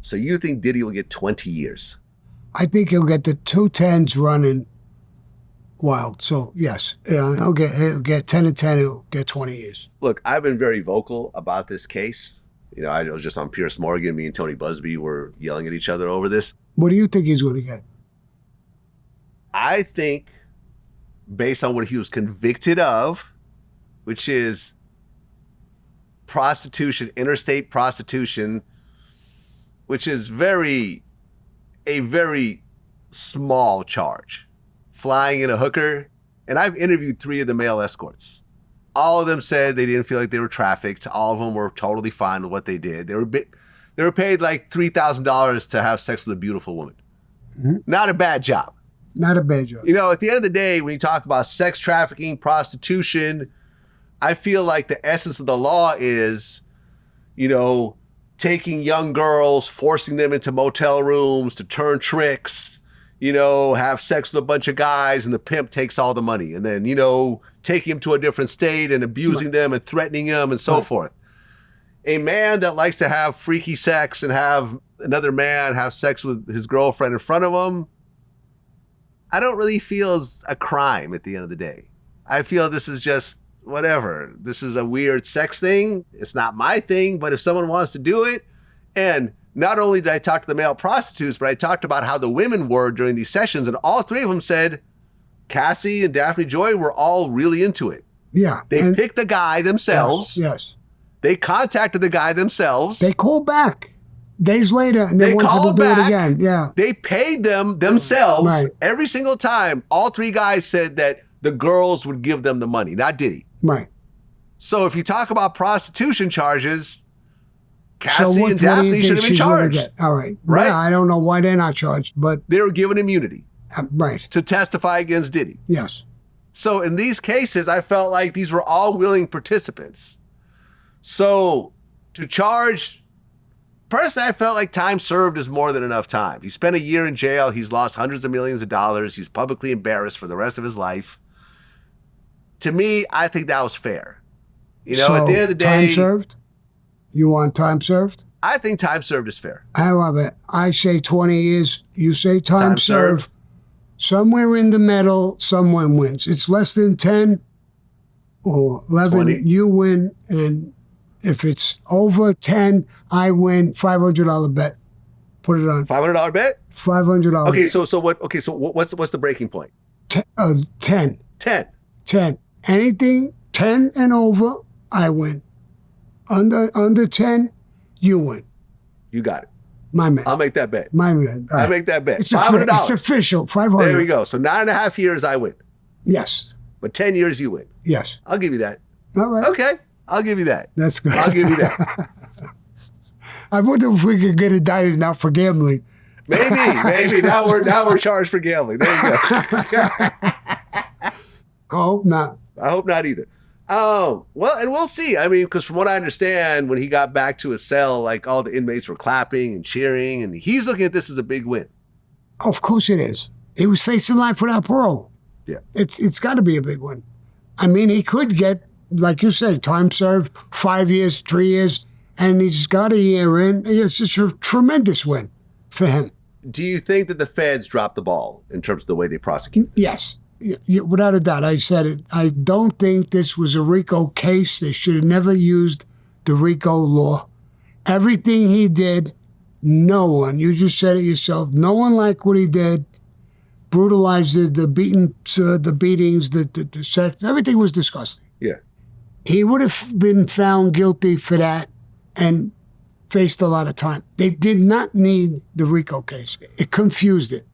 So you think Diddy will get 20 years? I think he'll get the 210s running wild. So, yes, he'll get 10 and 10, he'll get 20 years. Look, I've been very vocal about this case. You know, I was just on Piers Morgan. Me and Tony Busby were yelling at each other over this. What do you think he's going to get? I think, based on what he was convicted of, which is prostitution, interstate prostitution, which is a very small charge. Flying in a hooker. And I've interviewed 3 of the male escorts. All of them said they didn't feel like they were trafficked. All of them were totally fine with what they did. They were paid like $3,000 to have sex with a beautiful woman. Mm-hmm. Not a bad job. Not a bad job. You know, at the end of the day, when you talk about sex trafficking, prostitution, I feel like the essence of the law is, you know, taking young girls, forcing them into motel rooms to turn tricks, you know, have sex with a bunch of guys, and the pimp takes all the money. And then, you know, taking them to a different state and abusing them and threatening them and so forth. A man that likes to have freaky sex and have another man have sex with his girlfriend in front of him, I don't really feel is a crime at the end of the day. I feel this is just whatever. This is a weird sex thing. It's not my thing, but if someone wants to do it, and not only did I talk to the male prostitutes, but I talked about how the women were during these sessions, and all 3 of them said Cassie and Daphne Joy were all really into it. Yeah. They picked the guy themselves. Yes. They contacted the guy themselves. They called back days later, and they wanted to do it again. Yeah. They paid them themselves every single time. All 3 guys said that the girls would give them the money, not Diddy. Right. So if you talk about prostitution charges, Cassie and Daphne should have been charged. All right. Right? Yeah, I don't know why they're not charged, but they were given immunity. Right. To testify against Diddy. Yes. So in these cases, I felt like these were all willing participants. So to charge, personally, I felt like time served is more than enough time. He spent a year in jail. He's lost hundreds of millions of dollars. He's publicly embarrassed for the rest of his life. To me, I think that was fair. You know, at the end of the day. Time served? You want time served? I think time served is fair. However, I say 20 years. You say time served. Somewhere in the middle, someone wins. It's less than 10 or 11, 20. You win. And if it's over 10, I win. $500 bet. Put it on. $500 bet? $500. Okay, so what? Okay, so what's the breaking point? 10. 10. 10. Anything 10 and over, I win. Under 10, you win. You got it. My man. I'll make that bet. My man. I'll make that bet. It's $500. It's official. 500. There we go. So 9.5 years, I win. Yes. But 10 years, you win. Yes. I'll give you that. All right. Okay. I'll give you that. That's good. I'll give you that. I wonder if we could get indicted now for gambling. Maybe. Now we're charged for gambling. There you go. I hope not. I hope not either. Oh, well, and we'll see. I mean, because from what I understand, when he got back to his cell, like all the inmates were clapping and cheering, and he's looking at this as a big win. Of course it is. He was facing life without parole. Yeah. It's got to be a big win. I mean, he could get, like you say, time served, 5 years, 3 years, and he's got a year in. It's just a tremendous win for him. Do you think that the feds dropped the ball in terms of the way they prosecute? Yes. Without a doubt, I said it. I don't think this was a RICO case. They should have never used the RICO law. Everything he did, no one, you just said it yourself, no one liked what he did. Brutalized the beatings, the sex, everything was disgusting. Yeah. He would have been found guilty for that and faced a lot of time. They did not need the RICO case. It confused it.